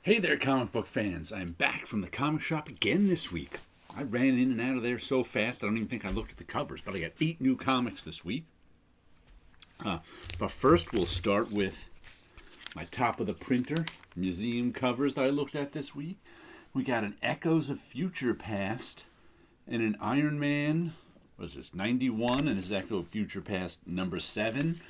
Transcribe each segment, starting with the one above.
Hey there, comic book fans. I'm back from the comic shop again this week. I ran in and out of there so fast I don't even think I looked at the covers, but I got 8 new comics this week. But first, we'll start with my top of the printer museum covers that I looked at this week. We got an Echoes of Future Past and an Iron Man, what is this, 91, and this Echo of Future Past number 7.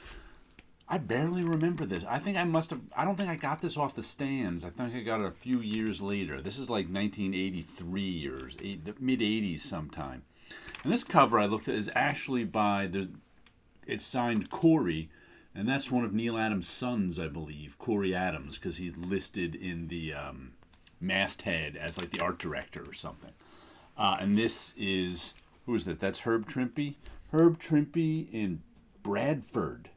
I barely remember this. I don't think I got this off the stands. I think I got it a few years later. This is like 1983 or the mid-80s sometime. And this cover I looked at is actually it's signed Corey, and that's one of Neil Adams' sons, I believe, Corey Adams, because he's listed in the masthead as like the art director or something. And this is, who is that? That's Herb Trimpe. Herb Trimpe in Bradford.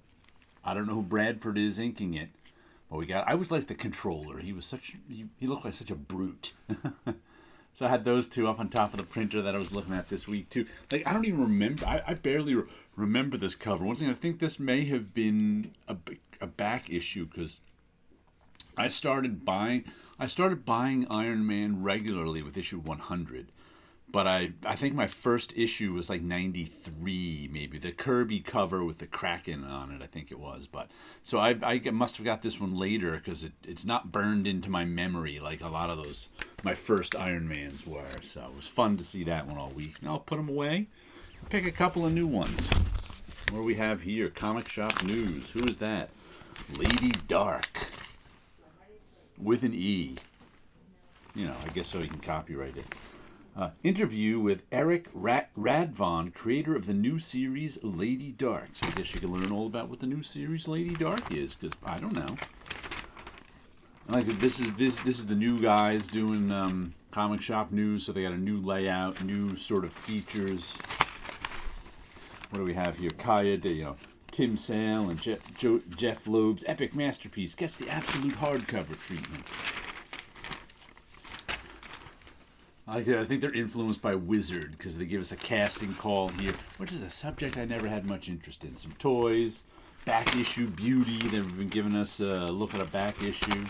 I don't know who Bradford is inking it, but I was like the controller. He looked like such a brute. So I had those two up on top of the printer that I was looking at this week too. Like, I don't even remember. I barely remember this cover. Once again, I think this may have been a back issue because I started buying Iron Man regularly with issue 100. But I think my first issue was like 93, maybe. The Kirby cover with the Kraken on it, I think it was. But so I must have got this one later because it's not burned into my memory like a lot of those, my first Iron Mans were. So it was fun to see that one all week. Now I'll put them away, pick a couple of new ones. What do we have here? Comic Shop News. Who is that? Lady Dark. With an E. You know, I guess so you can copyright it. Interview with Eric Radvon, creator of the new series Lady Dark. So I guess you can learn all about what the new series Lady Dark is, because I don't know. Like this is the new guys doing comic shop news, so they got a new layout, new sort of features. What do we have here? Tim Sale and Jeff Loeb's epic masterpiece gets the absolute hardcover treatment. I think they're influenced by Wizard because they give us a casting call here, which is a subject I never had much interest in. Some toys, back issue beauty. They've been giving us a look at a back issue.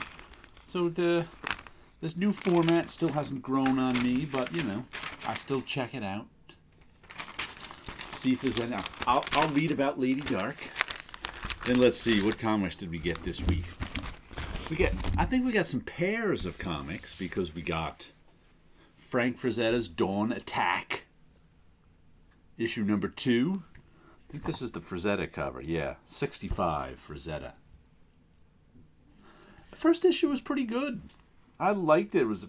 So this new format still hasn't grown on me, but you know, I still check it out. See if there's any. I'll read about Lady Dark. Then let's see, what comics did we get this week? I think we got some pairs of comics because we got Frank Frazetta's Dawn Attack, issue number 2. I think this is the Frazetta cover. Yeah, 65 Frazetta. The first issue was pretty good. I liked it. It was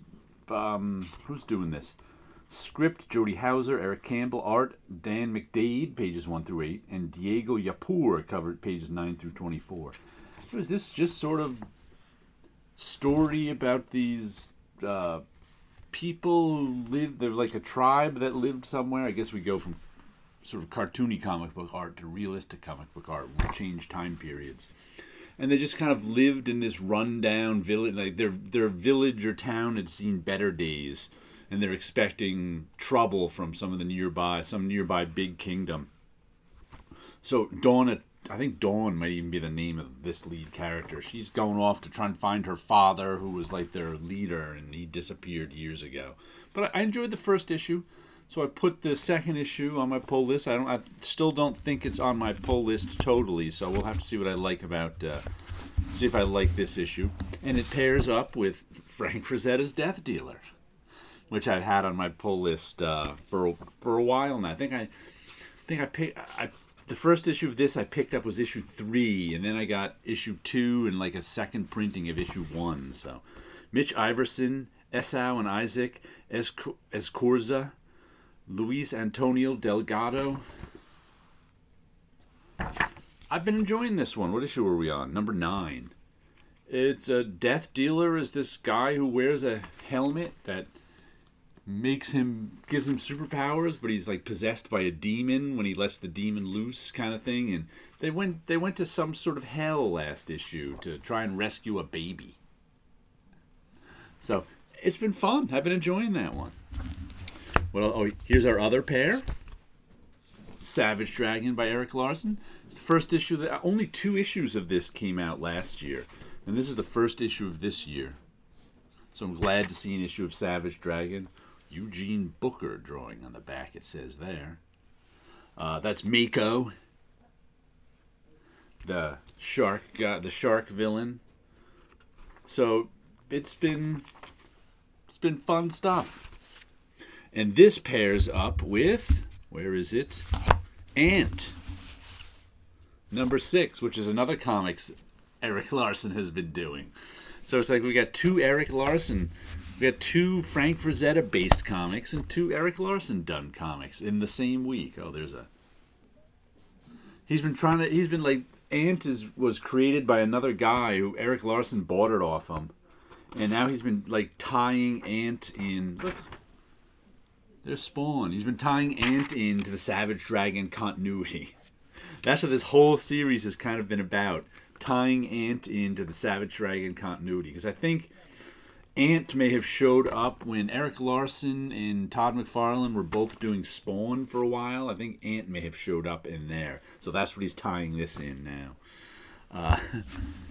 who's doing this? Script: Jody Hauser, Eric Campbell. Art: Dan McDade, pages 1 through 8, and Diego Yapur covered pages 9 through 24. Was this just sort of story about these people who lived, they're like a tribe that lived somewhere? I guess we go from sort of cartoony comic book art to realistic comic book art. We change time periods. And they just kind of lived in this rundown village. Like their village or town had seen better days, and they're expecting trouble from some nearby big kingdom. So I think Dawn might even be the name of this lead character. She's going off to try and find her father, who was like their leader, and he disappeared years ago. But I enjoyed the first issue, so I put the second issue on my pull list. I still don't think it's on my pull list totally, so we'll have to see what I like see if I like this issue. And it pairs up with Frank Frazetta's Death Dealer, which I've had on my pull list for a while now. The first issue of this I picked up was issue 3, and then I got issue 2 and like a second printing of issue 1. So, Mitch Iverson, Esau and Isaac Escorza, Luis Antonio Delgado. I've been enjoying this one. What issue are we on? Number 9. It's a Death Dealer is this guy who wears a helmet that gives him superpowers, but he's like possessed by a demon when he lets the demon loose, kind of thing. And they went to some sort of hell last issue to try and rescue a baby. So it's been fun. I've been enjoying that one. Well, here's our other pair. Savage Dragon by Eric Larson. It's the first issue. Only 2 issues of this came out last year, and this is the first issue of this year. So I'm glad to see an issue of Savage Dragon. Eugene Booker drawing on the back, it says there. That's Mako, the shark villain. So it's been fun stuff. And this pairs up with, where is it? Ant. Number 6, which is another comics Erik Larsen has been doing. So it's like we got 2 Erik Larsen, we got 2 Frank Frazetta based comics and 2 Erik Larsen done comics in the same week. Oh, there's a. He's been like, Ant was created by another guy who Erik Larsen bought it off him, and now he's been like tying Ant in. Look, there's Spawn. He's been tying Ant into the Savage Dragon continuity. That's what this whole series has kind of been about. Tying Ant into the Savage Dragon continuity. Because I think Ant may have showed up when Erik Larsen and Todd McFarlane were both doing Spawn for a while. I think Ant may have showed up in there. So that's what he's tying this in now.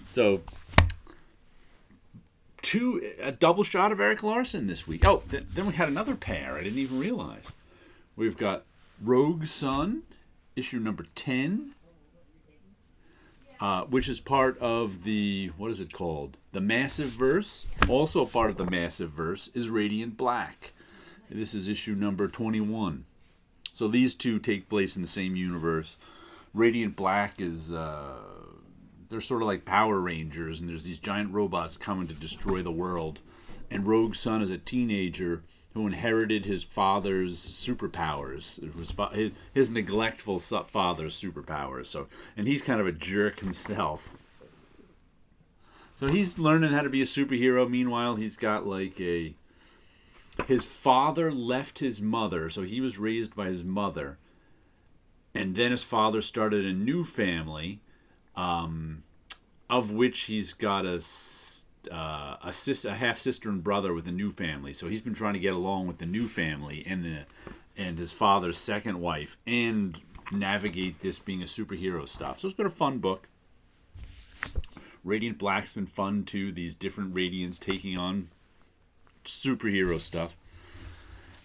So, a double shot of Erik Larsen this week. Oh, then we had another pair I didn't even realize. We've got Rogue Sun, issue number 10. Which is part of the, what is it called? The Massive Verse. Also a part of the Massive Verse is Radiant Black. This is issue number 21. So these two take place in the same universe. Radiant Black is, they're sort of like Power Rangers, and there's these giant robots coming to destroy the world. And Rogue Sun is a teenager who inherited his father's superpowers. It was his neglectful father's superpowers. So, and he's kind of a jerk himself. So he's learning how to be a superhero. Meanwhile, he's got like his father left his mother, so he was raised by his mother. And then his father started a new family, of which he's got a half-sister and brother with a new family. So he's been trying to get along with the new family and his father's second wife and navigate this being a superhero stuff. So it's been a fun book. Radiant Black's been fun too. These different Radiants taking on superhero stuff.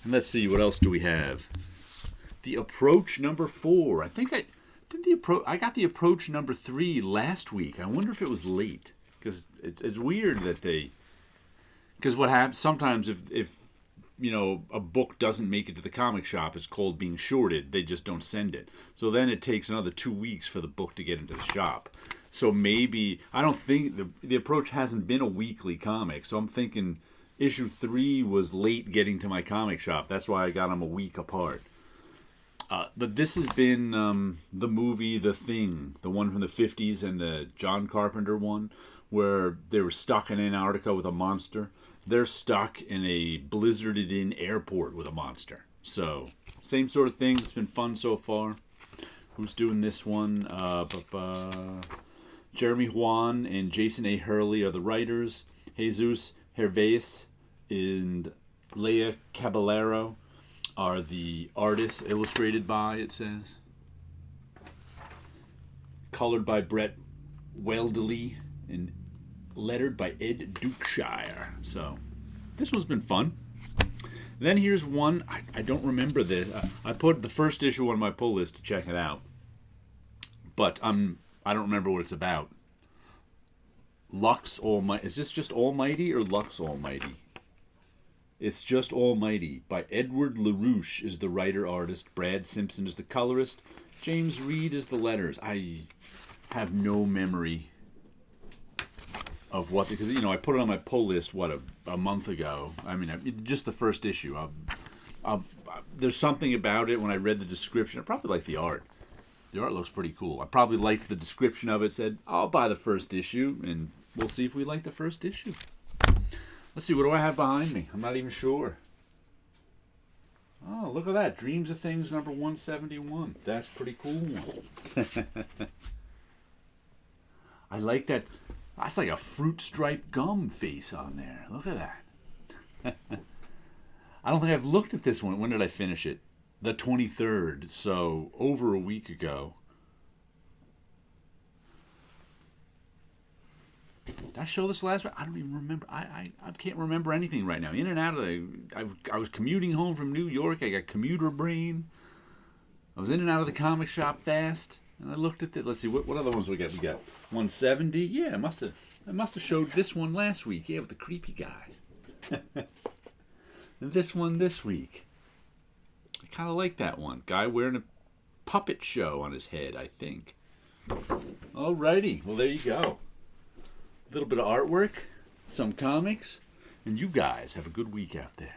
And let's see, what else do we have? The Approach number 4. I think I got the Approach number 3 last week. I wonder if it was late. Because it's weird that because what happens sometimes if you know a book doesn't make it to the comic shop, it's called being shorted. They just don't send it. So then it takes another 2 weeks for the book to get into the shop. So maybe, I don't think, the Approach hasn't been a weekly comic. So I'm thinking issue 3 was late getting to my comic shop. That's why I got them a week apart. But this has been the movie The Thing, the one from the 50s and the John Carpenter one, where they were stuck in Antarctica with a monster. They're stuck in a blizzarded-in airport with a monster. So, same sort of thing. It's been fun so far. Who's doing this one? Jeremy Juan and Jason A. Hurley are the writers. Jesus Hervais and Leia Caballero are the artists. Illustrated by, it says. Colored by Brett Weldeley and lettered by Ed Dukeshire. So, this one's been fun. Then here's one, I don't remember this. I put the first issue on my pull list to check it out. But I don't remember what it's about. Lux Almighty. Is this just Almighty or Lux Almighty? It's just Almighty by Edward LaRouche is the writer-artist. Brad Simpson is the colorist. James Reed is the letters. I have no memory of what, because I put it on my pull list a month ago. I mean, just the first issue. There's something about it when I read the description. I probably like the art. The art looks pretty cool. I probably liked the description of it. Said I'll buy the first issue, and we'll see if we like the first issue. Let's see, what do I have behind me? I'm not even sure. Oh, look at that. Dreams of Things number 171. That's pretty cool. I like that. That's like a fruit striped gum face on there. Look at that. I don't think I've looked at this one. When did I finish it? The 23rd. So over a week ago. Did I show this last week? I don't even remember. I can't remember anything right now. In and out of the. I was commuting home from New York. I got commuter brain. I was in and out of the comic shop fast. And I looked at it. Let's see, what other ones we got? We got 170. Yeah, I must have showed this one last week. Yeah, with the creepy guy. And this one this week. I kind of like that one. Guy wearing a puppet show on his head, I think. Alrighty, well there you go. A little bit of artwork, some comics, and you guys have a good week out there.